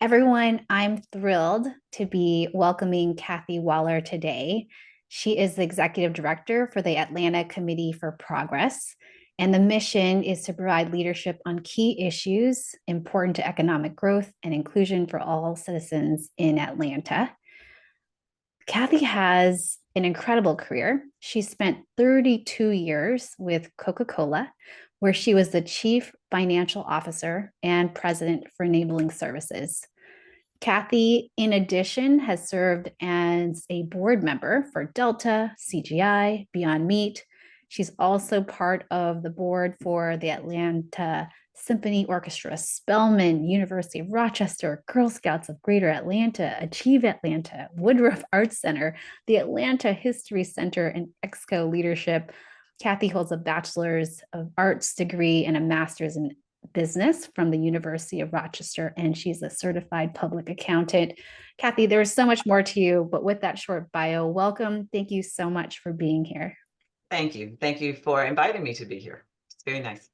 Everyone, I'm thrilled to be welcoming Kathy Waller today. She is the executive director for the Atlanta Committee for Progress, and the mission is to provide leadership on key issues important to economic growth and inclusion for all citizens in Atlanta. Kathy has an incredible career. She spent 32 years with Coca-Cola, where she was the chief financial officer and president for enabling services. Kathy, in addition, has served as a board member for Delta, CGI, Beyond Meat. She's also part of the board for the Atlanta Symphony Orchestra, Spelman, University of Rochester, Girl Scouts of Greater Atlanta, Achieve Atlanta, Woodruff Arts Center, the Atlanta History Center, and EXCO Leadership. Kathy holds a bachelor's of arts degree and a master's in business from the University of Rochester, and she's a certified public accountant. Kathy, there's so much more to you, but with that short bio, welcome. Thank you so much for being here. Thank you. Thank you for inviting me to be here. It's very nice.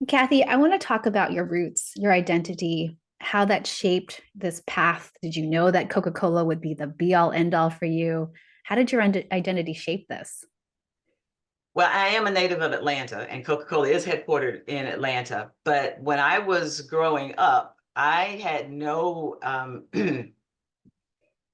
Kathy, I want to talk about your roots, your identity, how that shaped this path. Did you know that Coca-Cola would be the be all end all for you? How did your identity shape this? Well, I am a native of Atlanta, and Coca-Cola is headquartered in Atlanta. But when I was growing up, I had no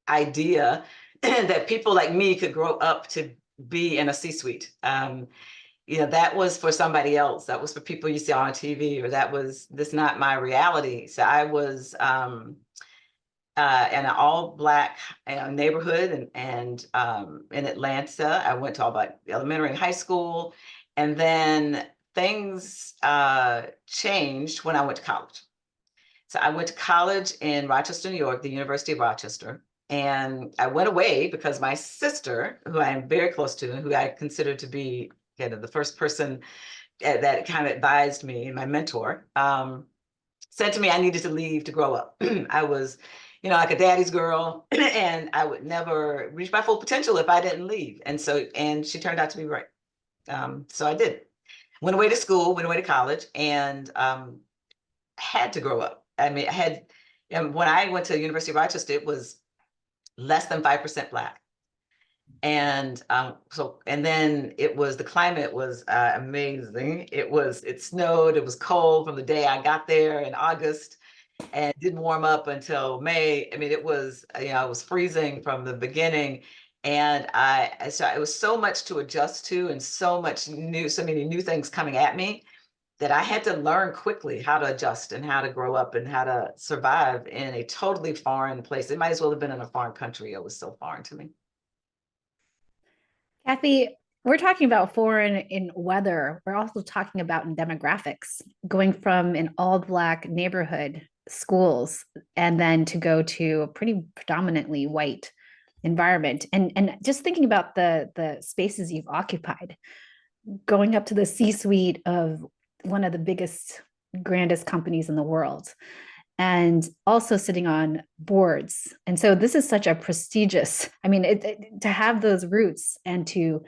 idea that people like me could grow up to be in a C-suite. That was for somebody else. That was for people you see on TV, or that's not my reality. So I was in an all-Black neighborhood and in Atlanta. I went to all Black elementary and high school, and then things changed when I went to college. So I went to college in Rochester, New York, the University of Rochester, and I went away because my sister, who I am very close to, and who I consider to be kind of the first person that kind of advised me, my mentor, said to me I needed to leave to grow up. I was like a daddy's girl, and I would never reach my full potential if I didn't leave. And she turned out to be right. So I did. Went away to school, went away to college, and had to grow up. I mean, when I went to the University of Rochester, it was less than 5% Black. And then the climate was amazing. It snowed, it was cold from the day I got there in August, and didn't warm up until May. I mean, it was, I was freezing from the beginning. And so it was so much to adjust to, and so many new things coming at me, that I had to learn quickly how to adjust and how to grow up and how to survive in a totally foreign place. It might as well have been in a foreign country. It was so foreign to me. Kathy, we're talking about foreign in weather. We're also talking about in demographics, going from an all Black neighborhood schools and then to go to a pretty predominantly white environment. And just thinking about the spaces you've occupied, going up to the C-suite of one of the biggest, grandest companies in the world, and also sitting on boards. And so this is such a prestigious, I mean, to have those roots and to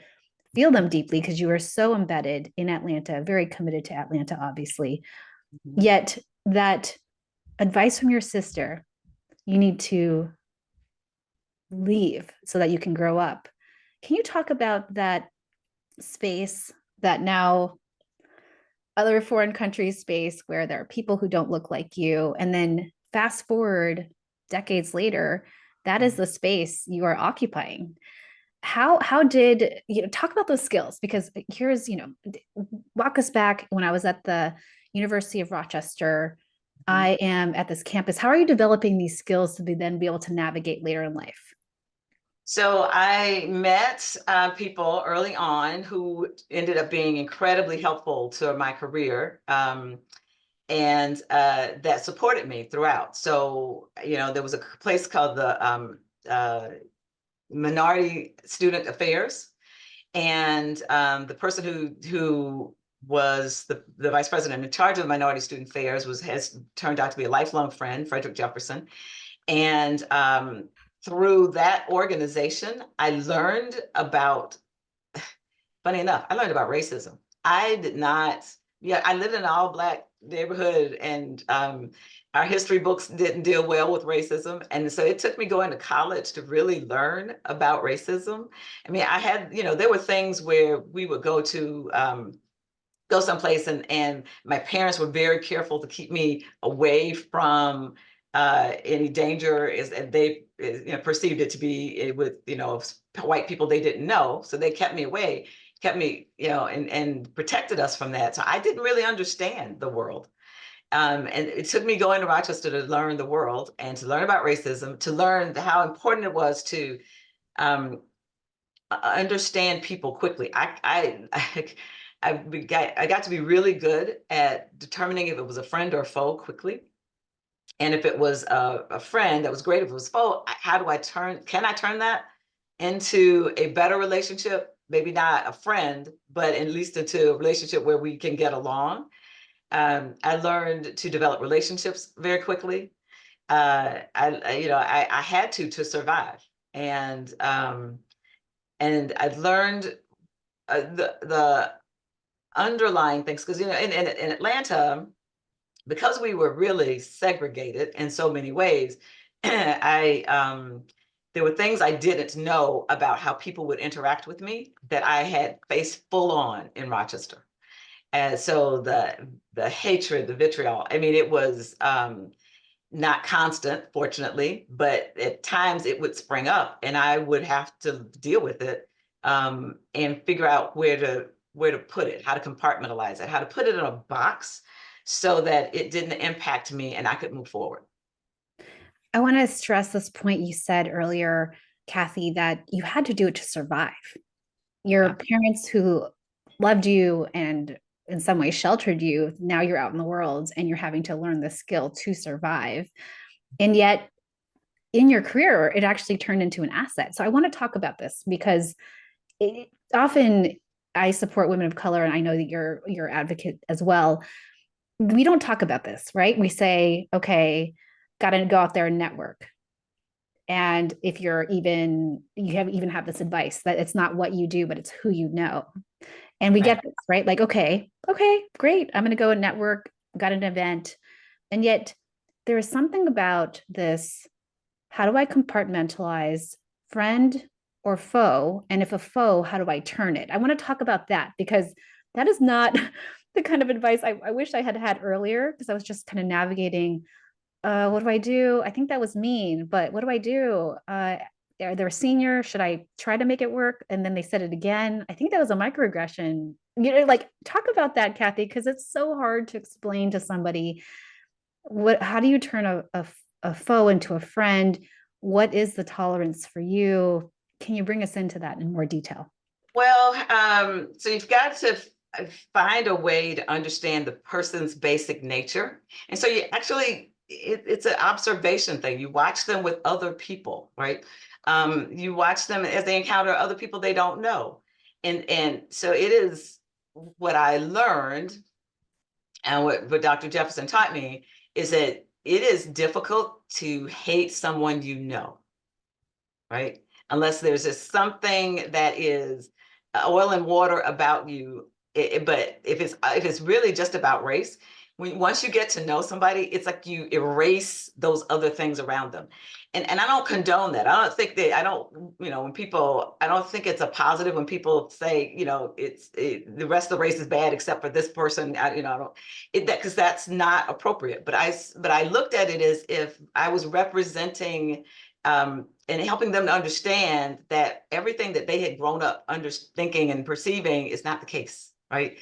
feel them deeply because you are so embedded in Atlanta, very committed to Atlanta, obviously. Mm-hmm. Yet that advice from your sister, you need to leave so that you can grow up. Can you talk about that space, that now other foreign countries space where there are people who don't look like you, and then fast forward decades later, that is the space you are occupying? How did talk about those skills? Because here's, walk us back when I was at the University of Rochester. I am at this campus. How are you developing these skills to then be able to navigate later in life? So I met people early on who ended up being incredibly helpful to my career, and that supported me throughout. So, there was a place called the Minority Student Affairs, and the person who was the vice president in charge of Minority Student Affairs has turned out to be a lifelong friend, Frederick Jefferson. And through that organization, I learned about, funny enough, I learned about racism. I lived in an all Black neighborhood, and our history books didn't deal well with racism. And so it took me going to college to really learn about racism. I mean, I had, there were things where we would go someplace, and my parents were very careful to keep me away from any danger, and they perceived it to be with white people they didn't know, so they kept me away, kept me and protected us from that. So I didn't really understand the world, and it took me going to Rochester to learn the world and to learn about racism, to learn how important it was to um, understand people quickly. I got to be really good at determining if it was a friend or a foe quickly. And if it was a friend, that was great. If it was foe, can I turn that into a better relationship? Maybe not a friend, but at least into a relationship where we can get along. I learned to develop relationships very quickly. I had to survive. And I've learned the underlying things, because in Atlanta, because we were really segregated in so many ways, I there were things I didn't know about how people would interact with me that I had faced full on in Rochester. And so the hatred, the vitriol, I mean, it was not constant, fortunately, but at times it would spring up, and I would have to deal with it, and figure out where to put it, how to compartmentalize it, how to put it in a box so that it didn't impact me and I could move forward. I want to stress this point you said earlier, Kathy, that you had to do it to survive. Your Yeah. parents who loved you and in some way sheltered you, now you're out in the world and you're having to learn the skill to survive. And yet, in your career, it actually turned into an asset. So I want to talk about this because often I support women of color, and I know that you're advocate as well. We don't talk about this, right? We say, okay, got to go out there and network. And if even have this advice that it's not what you do, but it's who you know. And we Right. get this, right? Like, okay, great. I'm going to go and network, got an event. And yet there is something about this. How do I compartmentalize friend or foe? And if a foe, how do I turn it? I want to talk about that because that is not the kind of advice I wish I had had earlier, because I was just kind of navigating, what do I do? I think that was mean, but what do I do? They're a senior. Should I try to make it work? And then they said it again. I think that was a microaggression. Like talk about that, Kathy, because it's so hard to explain to somebody how do you turn a foe into a friend? What is the tolerance for you? Can you bring us into that in more detail? Well, so you've got to find a way to understand the person's basic nature. And so you actually, it's an observation thing. You watch them with other people, right? You watch them as they encounter other people they don't know. And so it is what I learned, and what Dr. Jefferson taught me, is that it is difficult to hate someone you know, right? Unless there's just something that is oil and water about you. But if it's really just about race, once you get to know somebody, it's like you erase those other things around them. And I don't condone that. I don't, when people, I don't think it's a positive when people say, the rest of the race is bad except for this person. I don't, because that's not appropriate. But I looked at it as if I was representing, and helping them to understand that everything that they had grown up thinking and perceiving is not the case, right?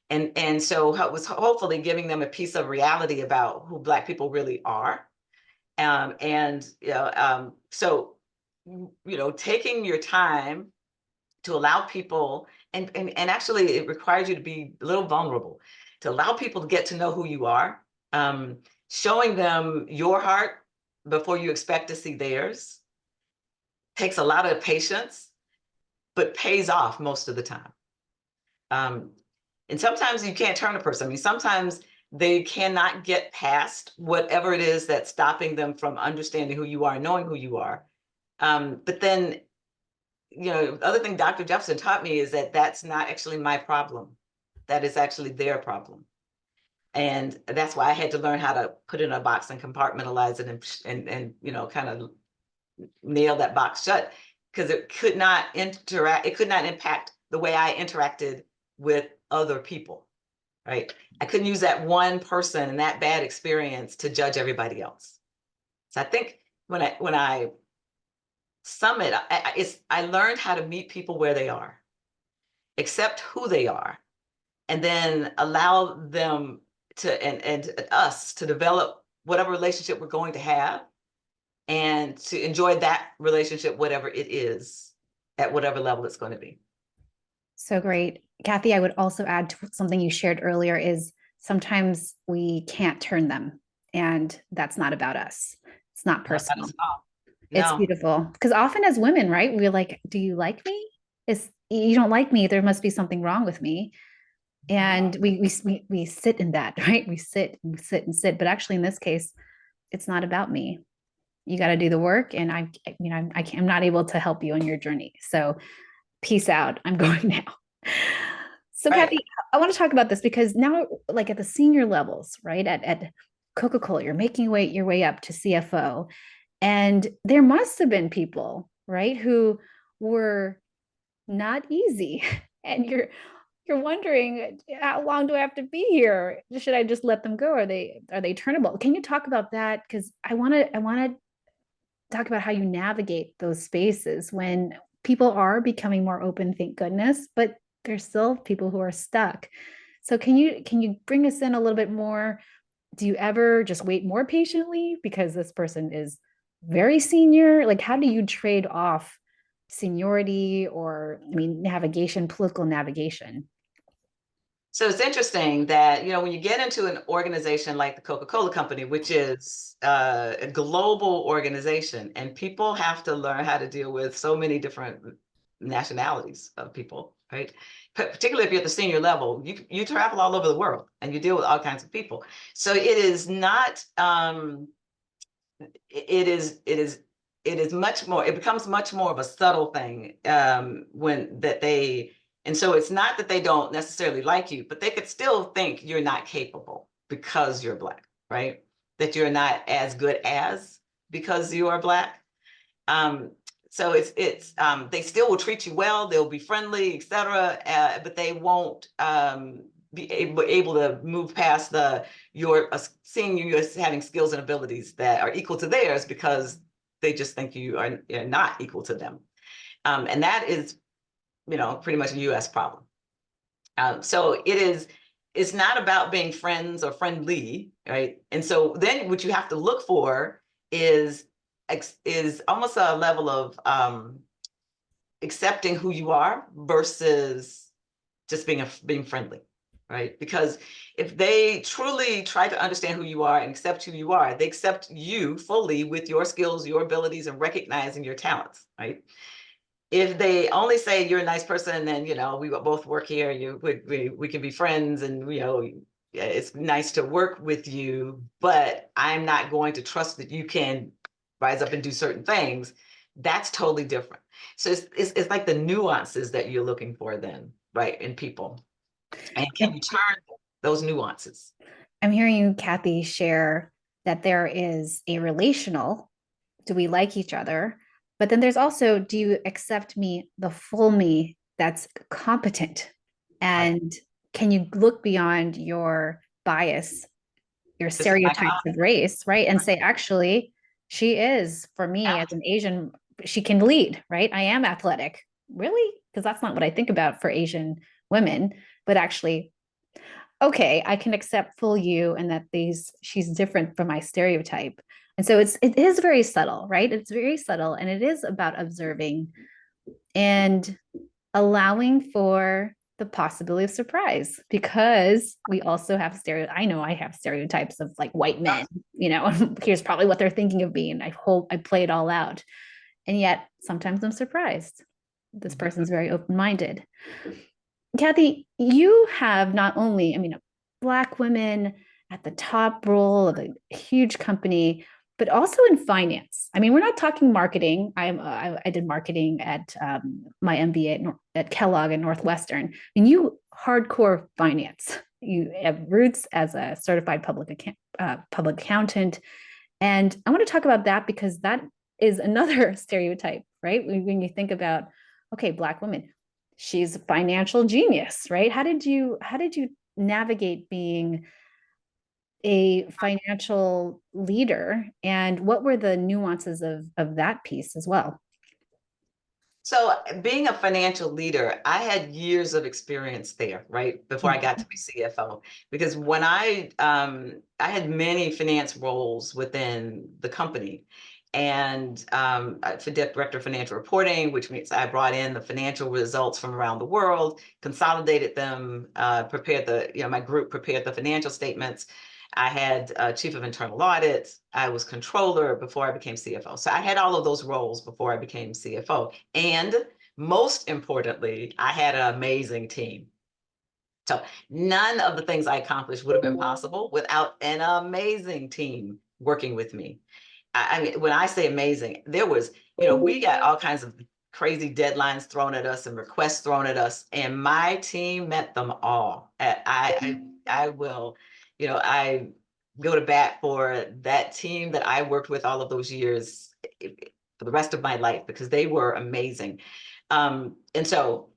And so it was hopefully giving them a piece of reality about who Black people really are. So taking your time to allow people, and actually it requires you to be a little vulnerable, to allow people to get to know who you are, showing them your heart before you expect to see theirs, takes a lot of patience, but pays off most of the time. Um, and sometimes you can't turn a person. I mean, sometimes they cannot get past whatever it is that's stopping them from understanding who you are and knowing who you are. But then, the other thing Dr. Jefferson taught me is that that's not actually my problem. That is actually their problem. And that's why I had to learn how to put it in a box and compartmentalize it and you know, kind of nail that box shut, because it could not impact the way I interacted with other people, right? I couldn't use that one person and that bad experience to judge everybody else. So I think when I sum it, I learned how to meet people where they are, accept who they are, and then allow them to and us to develop whatever relationship we're going to have, and to enjoy that relationship, whatever it is, at whatever level it's going to be. So great. Kathy, I would also add to something you shared earlier is sometimes we can't turn them, and that's not about us. It's not Not about personal. us all. It's No. beautiful because often as women, right, we're like, do you like me? Is you don't like me, there must be something wrong with me. And we sit in that, right? We sit and sit and sit. But actually in this case, it's not about me. You got to do the work, and I'm not able to help you on your journey. So peace out. I'm going now. So Right. Kathy, I want to talk about this because now, like at the senior levels, right? At Coca-Cola, you're making your way up to CFO. And there must have been people, right, who were not easy. And you're wondering, how long do I have to be here? Should I just let them go? Are they turnable? Can you talk about that? Because I want to talk about how you navigate those spaces when people are becoming more open, thank goodness, but there's still people who are stuck. So can you bring us in a little bit more? Do you ever just wait more patiently because this person is very senior? Like, how do you trade off seniority or, I mean, navigation, political navigation? So it's interesting that, you know, when you get into an organization like the Coca-Cola Company, which is a global organization, and people have to learn how to deal with so many different nationalities of people, right? Particularly if you're at the senior level, you travel all over the world and you deal with all kinds of people. So it is not, it is much more, it becomes much more of a subtle thing when that they, and so it's not that they don't necessarily like you, but they could still think you're not capable because you're Black, right? That you're not as good as because you are Black. Um, so it's they still will treat you well, they'll be friendly, etc., but they won't be able to move past your seeing you as having skills and abilities that are equal to theirs, because they just think you're not equal to them. And that is, you know, pretty much a US problem. So it's not about being friends or friendly, right? And so then what you have to look for is almost a level of accepting who you are versus just being friendly, right? Because if they truly try to understand who you are and accept who you are, they accept you fully with your skills, your abilities, and recognizing your talents, right? If they only say you're a nice person and, you know, we both work here, we can be friends, and, you know, it's nice to work with you, but I'm not going to trust that you can rise up and do certain things, that's totally different. So it's like the nuances that you're looking for then, right, in people. And can you turn those nuances? I'm hearing you, Kathy, share that there is a relational, do we like each other? But then there's also, do you accept me, the full me that's competent? Right. And can you look beyond your bias, your This is my stereotypes of race, right? And say, actually, she is, for me as an Asian, she can lead, right? I am athletic. Really? Because that's not what I think about for Asian women, but actually, okay, I can accept full you and that she's different from my stereotype. And so it is very subtle, right? It's very subtle, and it is about observing and allowing for the possibility of surprise, because we also have I know I have stereotypes of like white men, here's probably what they're thinking of me, and I hope I play it all out. And yet sometimes I'm surprised. This person's very open-minded. Kathy, you have not only, I mean, Black women at the top role of a huge company, but also in finance. I mean, we're not talking marketing. I did marketing at my MBA at Kellogg and Northwestern. I mean, you hardcore finance, you have roots as a certified public accountant. And I want to talk about that because that is another stereotype, right? When you think about, okay, Black woman, she's a financial genius, right? How did you navigate being a financial leader, and what were the nuances of that piece as well? So being a financial leader, I had years of experience there, right? Before I got to be CFO. Because when I had many finance roles within the company. And for director of financial reporting, which means I brought in the financial results from around the world, consolidated them, my group prepared the financial statements. I had chief of internal audit. I was controller before I became CFO. So I had all of those roles before I became CFO. And most importantly, I had an amazing team. So none of the things I accomplished would have been possible without an amazing team working with me. I mean, when I say amazing, there was, we got all kinds of crazy deadlines thrown at us and requests thrown at us, and my team met them all. I will, I go to bat for that team that I worked with all of those years for the rest of my life because they were amazing. And so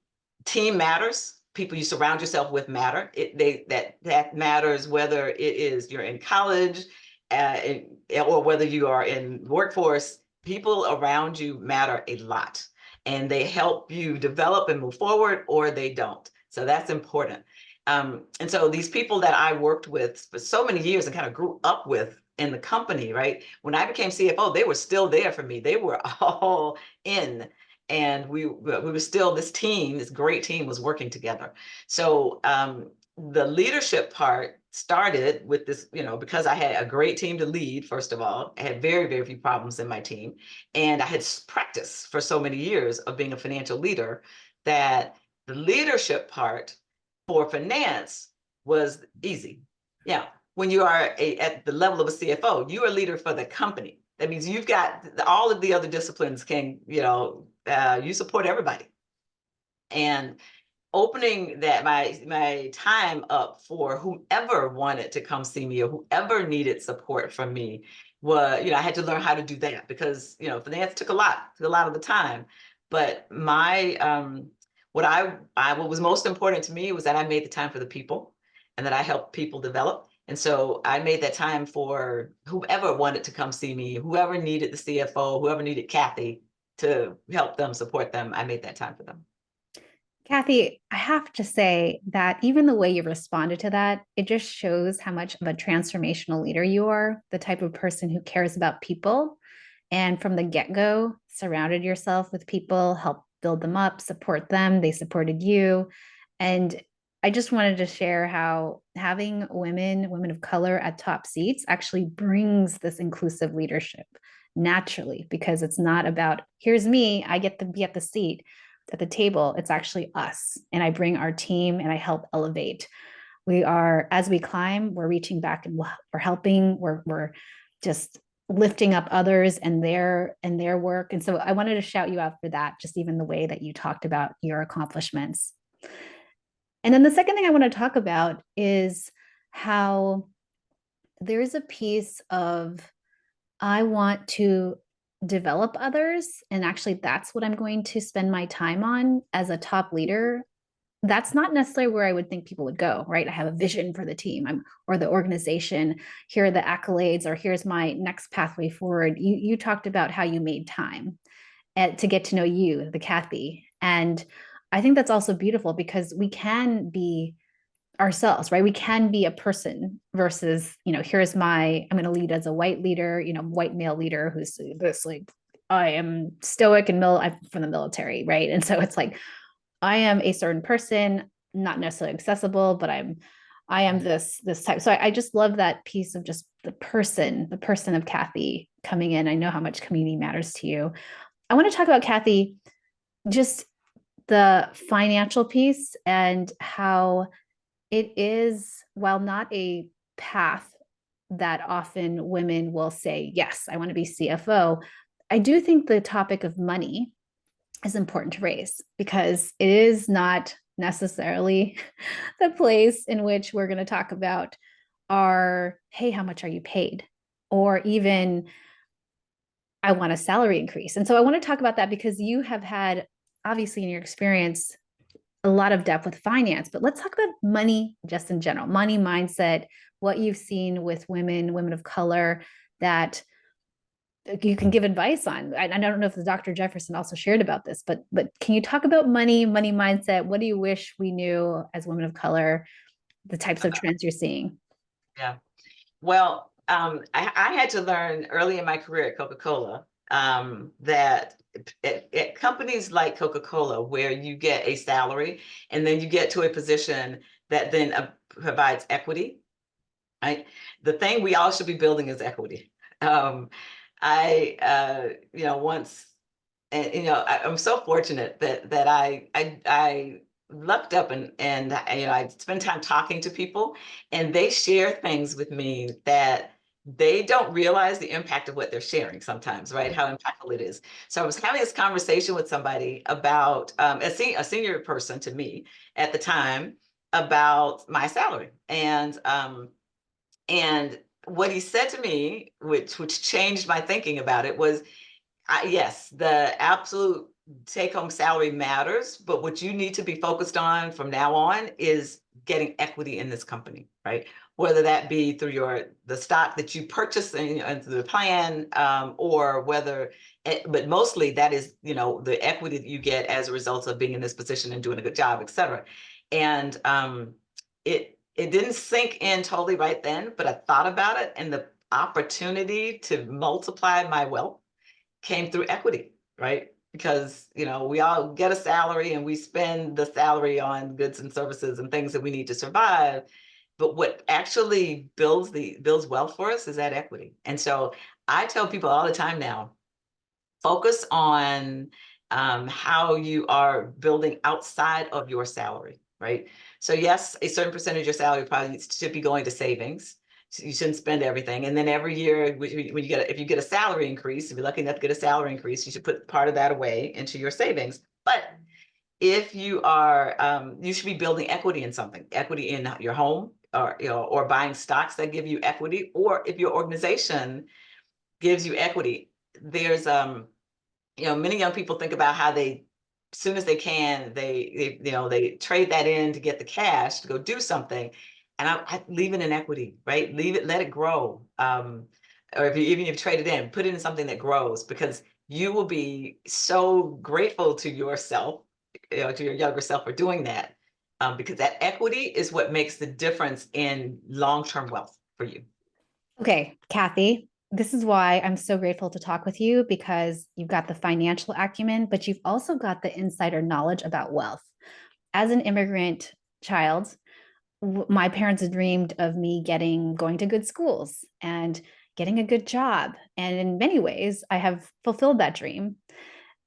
team matters. People you surround yourself with matter. That matters whether it is you're in college, or whether you are in workforce. People around you matter a lot, and they help you develop and move forward, or they don't. So that's important. And so these people that I worked with for so many years and kind of grew up with in the company, right? When I became CFO, they were still there for me. They were all in. And we were still this team, this great team was working together. So the leadership part started with this, because I had a great team to lead, first of all. I had very, very few problems in my team. And I had practiced for so many years of being a financial leader that the leadership part for finance was easy. Yeah. When you are at the level of a CFO, you are a leader for the company. That means you've got all of the other disciplines you support everybody. And opening my time up for whoever wanted to come see me or whoever needed support from me was, I had to learn how to do that because, finance took a lot of the time. But what was most important to me was that I made the time for the people and that I helped people develop. And so I made that time for whoever wanted to come see me, whoever needed the CFO, whoever needed Kathy to help them, support them. I made that time for them. Kathy, I have to say that even the way you responded to that, it just shows how much of a transformational leader you are, the type of person who cares about people. And from the get-go, surrounded yourself with people, help build them up, support them. They supported you. And I just wanted to share how having women of color at top seats actually brings this inclusive leadership naturally, because it's not about, here's me, I get to be at the seat at the table. It's actually us. And I bring our team and I help elevate. We are, as we climb, we're reaching back and we're helping, we're just lifting up others and their work. And so I wanted to shout you out for that, just even the way that you talked about your accomplishments. And then the second thing I want to talk about is how there is a piece of, I want to develop others. And actually, that's what I'm going to spend my time on as a top leader. That's not necessarily where I would think people would go, right? I have a vision for the team or the organization. Here are the accolades, or here's my next pathway forward. You talked about how you made time to get to know you, the Kathy. And I think that's also beautiful because we can be ourselves, right? We can be a person versus, here's I'm going to lead as a white leader, white male leader who's this like, I am stoic and I'm from the military, right? And so it's like, I am a certain person, not necessarily accessible, but I am this type. So I just love that piece of just the person of Kathy coming in. I know how much community matters to you. I want to talk about, Kathy, just the financial piece and how it is, while not a path that often women will say, yes, I want to be CFO. I do think the topic of money is important to raise because it is not necessarily the place in which we're going to talk about our, hey, how much are you paid? Or even, I want a salary increase. And so I want to talk about that because you have had, obviously, in your experience, a lot of depth with finance, but let's talk about money just in general, money mindset, what you've seen with women of color that you can give advice on. I don't know if the Dr. Jefferson also shared about this, but can you talk about money mindset? What do you wish we knew as women of color, the types of trends you're seeing? Yeah. Well, I had to learn early in my career at Coca-Cola that at companies like Coca-Cola, where you get a salary and then you get to a position that then provides equity, right? The thing we all should be building is equity. Once, and I'm so fortunate that I lucked up and I spend time talking to people, and they share things with me that they don't realize the impact of what they're sharing sometimes, right? How impactful it is. So I was having this conversation with somebody about a senior person to me at the time about my salary, and what he said to me, which changed my thinking about it, was yes, the absolute take home salary matters, but what you need to be focused on from now on is getting equity in this company, right? Whether that be through the stock that you purchase and through the plan, or whether, but mostly that is, the equity that you get as a result of being in this position and doing a good job, et cetera. And it didn't sink in totally right then, but I thought about it, and the opportunity to multiply my wealth came through equity, right? Because, we all get a salary and we spend the salary on goods and services and things that we need to survive. But what actually builds wealth for us is that equity. And so I tell people all the time now, focus on how you are building outside of your salary, right? So yes, a certain percentage of your salary probably should be going to savings. So you shouldn't spend everything. And then every year, if you get a salary increase, if you're lucky enough to get a salary increase, you should put part of that away into your savings. But if you are, you should be building equity in something, equity in your home, or buying stocks that give you equity, or if your organization gives you equity. There's many young people think about how they, as soon as they can, they trade that in to get the cash to go do something. And I leave it in equity, right? Leave it, let it grow. Or even if you trade it in, put it in something that grows, because you will be so grateful to yourself, to your younger self, for doing that. Because that equity is what makes the difference in long-term wealth for you. Okay, Kathy, this is why I'm so grateful to talk with you, because you've got the financial acumen, but you've also got the insider knowledge about wealth. As an immigrant child, my parents dreamed of me going to good schools and getting a good job. And in many ways, I have fulfilled that dream.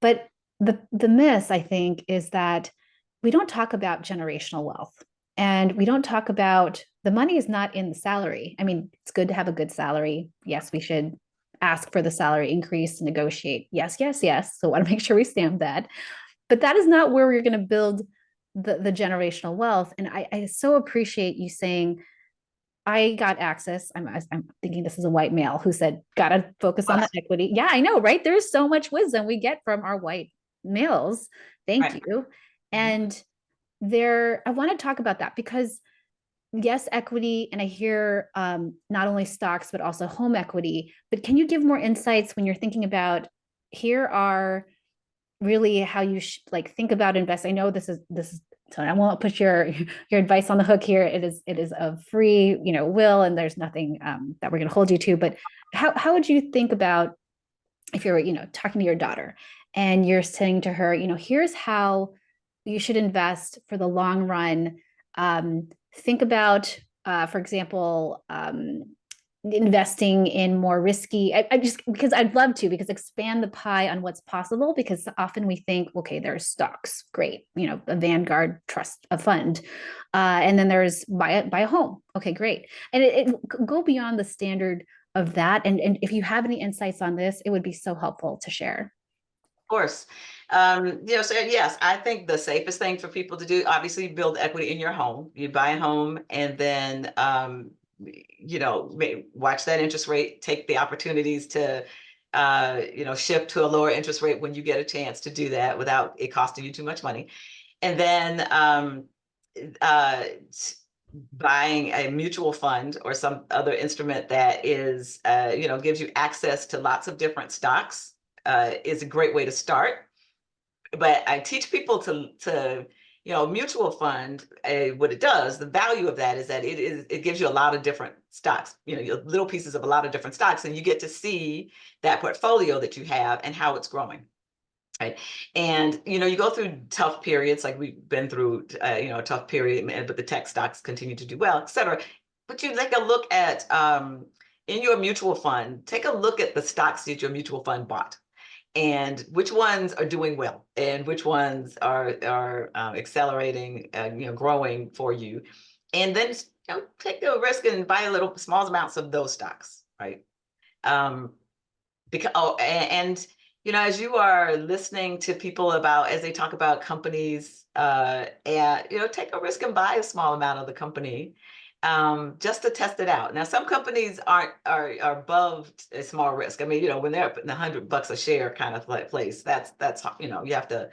But the miss, I think, is that we don't talk about generational wealth. And we don't talk about, the money is not in the salary. I mean, it's good to have a good salary. Yes, we should ask for the salary increase, negotiate. Yes, yes, yes. So I want to make sure we stamp that. But that is not where we're going to build the generational wealth. And I so appreciate you saying, I got access. I'm thinking this is a white male who said, gotta focus on the equity. Yeah, I know, right? There's so much wisdom we get from our white males. Thank Right. you. And I want to talk about that because yes, equity, and I hear not only stocks, but also home equity. But can you give more insights when you're thinking about, here are really how you like think about invest? I know this is so I won't put your advice on the hook here. It is a free, will, and there's nothing that we're going to hold you to. But how would you think about, if you're, talking to your daughter and you're saying to her, here's how you should invest for the long run. Think about, for example, investing in more risky. I just, because I'd love to, because expand the pie on what's possible, because often we think, okay, there's stocks, great, a Vanguard trust, a fund. And then there's buy a home. Okay, great. And it go beyond the standard of that. And if you have any insights on this, it would be so helpful to share. course. So yes, I think the safest thing for people to do, obviously, build equity in your home. You buy a home and then, watch that interest rate, take the opportunities to, shift to a lower interest rate when you get a chance to do that without it costing you too much money. And then, uh, buying a mutual fund or some other instrument that is, gives you access to lots of different stocks, is a great way to start. But I teach people to mutual fund, what it does, the value of that is that it gives you a lot of different stocks, little pieces of a lot of different stocks, and you get to see that portfolio that you have and how it's growing. Right. And, you go through tough periods, like we've been through, a tough period, but the tech stocks continue to do well, et cetera. But you take a look at, in your mutual fund, take a look at the stocks that your mutual fund bought and which ones are doing well and which ones are accelerating, growing for you. And then, take the risk and buy a little small amounts of those stocks, right? Because as you are listening to people as they talk about companies, and take a risk and buy a small amount of the company, just to test it out. Now, some companies are above a small risk. I mean, when they're up in $100 a share kind of place, that's you have to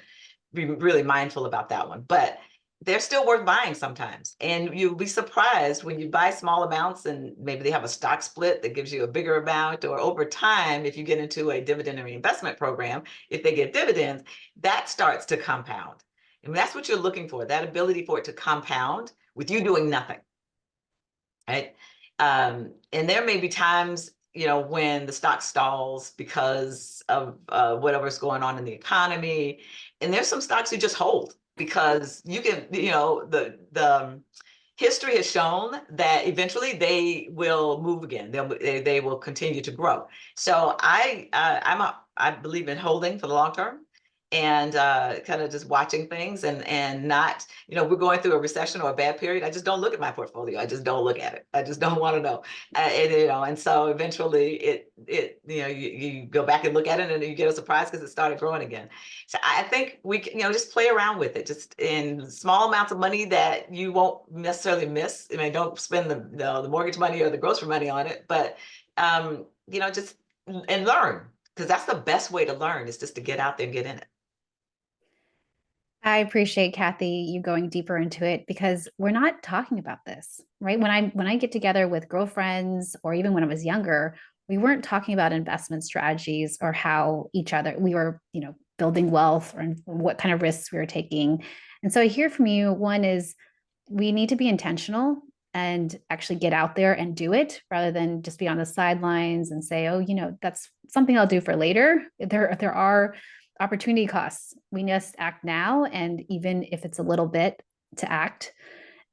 be really mindful about that one. But they're still worth buying sometimes. And you'll be surprised when you buy small amounts and maybe they have a stock split that gives you a bigger amount, or over time, if you get into a dividend and reinvestment program, if they get dividends, that starts to compound. And that's what you're looking for, that ability for it to compound with you doing nothing, right? And there may be times, when the stock stalls because of whatever's going on in the economy. And there's some stocks you just hold because you can, the history has shown that eventually they will move again. They will continue to grow. So I believe in holding for the long term and kind of just watching things and not, we're going through a recession or a bad period. I just don't look at my portfolio. I just don't look at it. I just don't want to know. And so eventually you go back and look at it and you get a surprise because it started growing again. So I think we can, just play around with it, just in small amounts of money that you won't necessarily miss. I mean, don't spend the mortgage money or the grocery money on it, but just and learn, because that's the best way to learn, is just to get out there and get in it. I appreciate, Kathy, you going deeper into it, because we're not talking about this, right? When I get together with girlfriends, or even when I was younger, we weren't talking about investment strategies or how we were, building wealth, or what kind of risks we were taking. And so I hear from you, one is we need to be intentional and actually get out there and do it, rather than just be on the sidelines and say, oh, that's something I'll do for later. There are opportunity costs. We must act now, and even if it's a little bit, to act.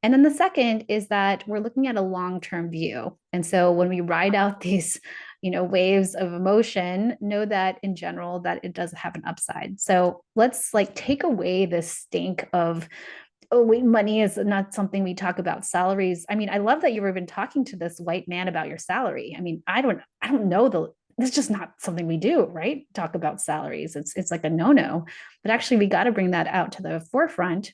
And then the second is that we're looking at a long-term view. And so when we ride out these, waves of emotion, know that in general that it does have an upside. So let's take away this stink of, oh wait, money is not something we talk about. Salaries. I mean, I love that you were even talking to this white man about your salary. I mean, I don't know, it's just not something we do, right? Talk about salaries. It's like a no-no. But actually we got to bring that out to the forefront,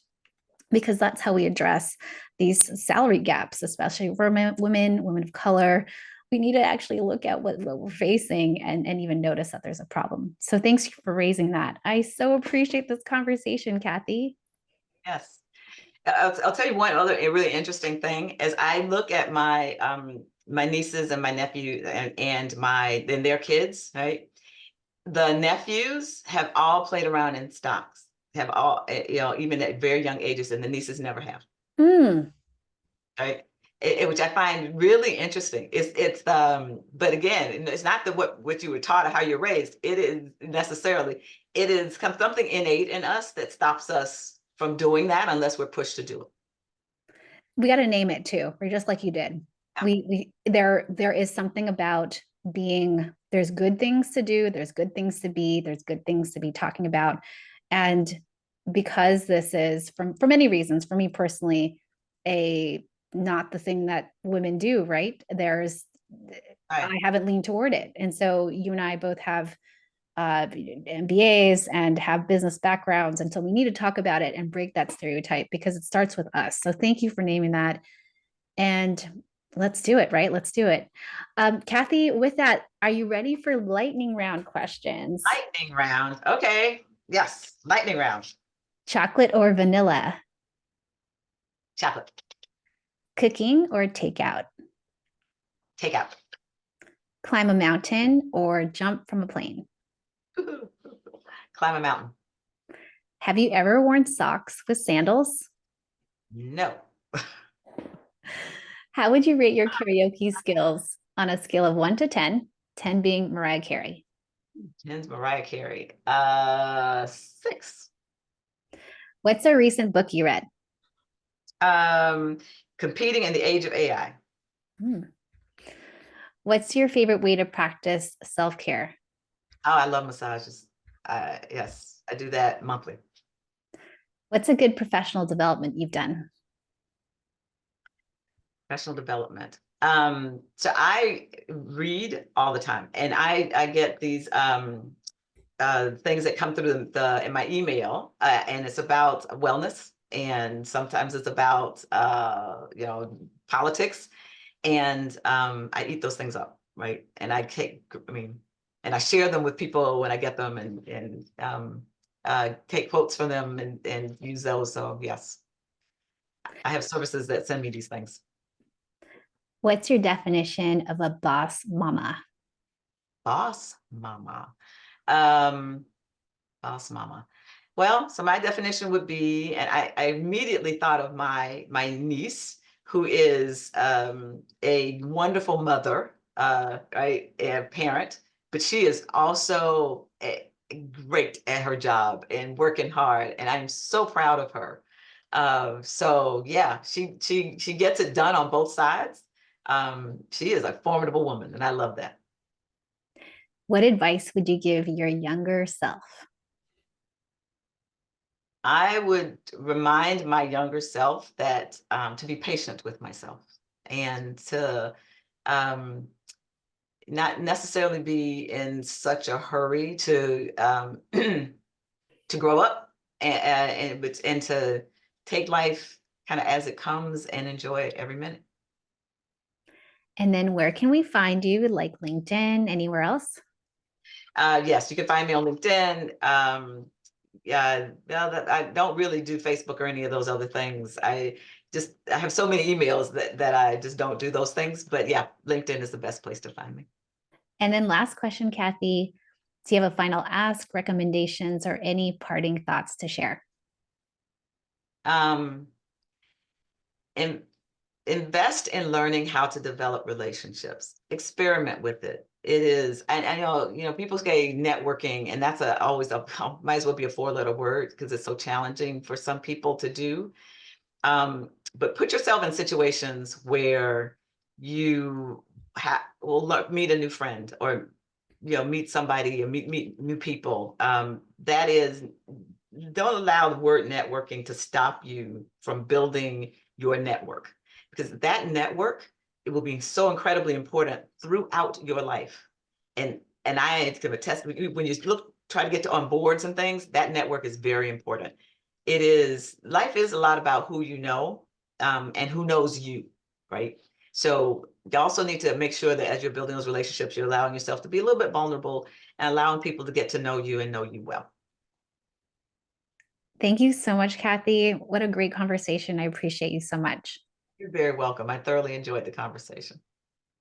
because that's how we address these salary gaps, especially for women of color. We need to actually look at what we're facing, and even notice that there's a problem. So thanks for raising that. I so appreciate this conversation, Kathy. Yes. I'll tell you one other really interesting thing. As I look at my nieces and my nephew and their kids, right? The nephews have all played around in stocks, have all, even at very young ages, and the nieces never have, Mm. right? Which I find really interesting. But again, it's not what you were taught or how you're raised. It is necessarily, it is something innate in us that stops us from doing that unless we're pushed to do it. We got to name it too, or just like you did. There is something about being, there's good things to do, there's good things to be, there's good things to be talking about. And because this is, for many reasons, for me personally, a not the thing that women do, right? Right. I haven't leaned toward it. And so you and I both have MBAs and have business backgrounds. And so we need to talk about it and break that stereotype because it starts with us. So thank you for naming that. And let's do it, right? Let's do it. Kathy, with that, are you ready for lightning round questions? Lightning round. Okay. Yes. Lightning round. Chocolate or vanilla? Chocolate. Cooking or takeout? Take out. Climb a mountain or jump from a plane? Climb a mountain. Have you ever worn socks with sandals? No. How would you rate your karaoke skills on a scale of 1 to 10, 10 being Mariah Carey? Jen's Mariah Carey. 6. What's a recent book you read? Um, Competing in the age of AI. Hmm. What's your favorite way to practice self-care? Oh, I love massages. Yes, I do that monthly. What's a good professional development you've done? Professional development. So I read all the time, and I get these things that come through in my email, and it's about wellness, and sometimes it's about politics, and I eat those things up, right? And and I share them with people when I get them, and take quotes from them and use those. So yes, I have services that send me these things. What's your definition of a boss mama? Boss mama. Um, Boss mama. Well, so my definition would be, and I immediately thought of my niece, who is a wonderful mother, right, a parent, but she is also great at her job and working hard, and I'm so proud of her. So yeah, she gets it done on both sides. She is a formidable woman, and I love that. What advice would you give your younger self? I would remind my younger self that to be patient with myself and to um, not necessarily be in such a hurry to to grow up and to take life kind of as it comes and enjoy it every minute. And then where can we find you? Like LinkedIn, anywhere else? Yes, you can find me on LinkedIn. Yeah, no, that I don't really do Facebook or any of those other things. I have so many emails that I just don't do those things. But yeah, LinkedIn is the best place to find me. And then last question, Kathy, do you have a final ask, recommendations, or any parting thoughts to share? Um, and invest in learning how to develop relationships. Experiment with it. It is, and I know, people say networking, and that's always a might as well be a 4-letter word because it's so challenging for some people to do. But put yourself in situations where you will meet a new friend, or meet somebody, or meet new people. That is, don't allow the word networking to stop you from building your network, because that network, it will be so incredibly important throughout your life. And I can attest, when you try to get to on boards and things, that network is very important. Life is a lot about who you know, and who knows you, right? So you also need to make sure that as you're building those relationships, you're allowing yourself to be a little bit vulnerable and allowing people to get to know you and know you well. Thank you so much, Kathy. What a great conversation. I appreciate you so much. You're very welcome. I thoroughly enjoyed the conversation.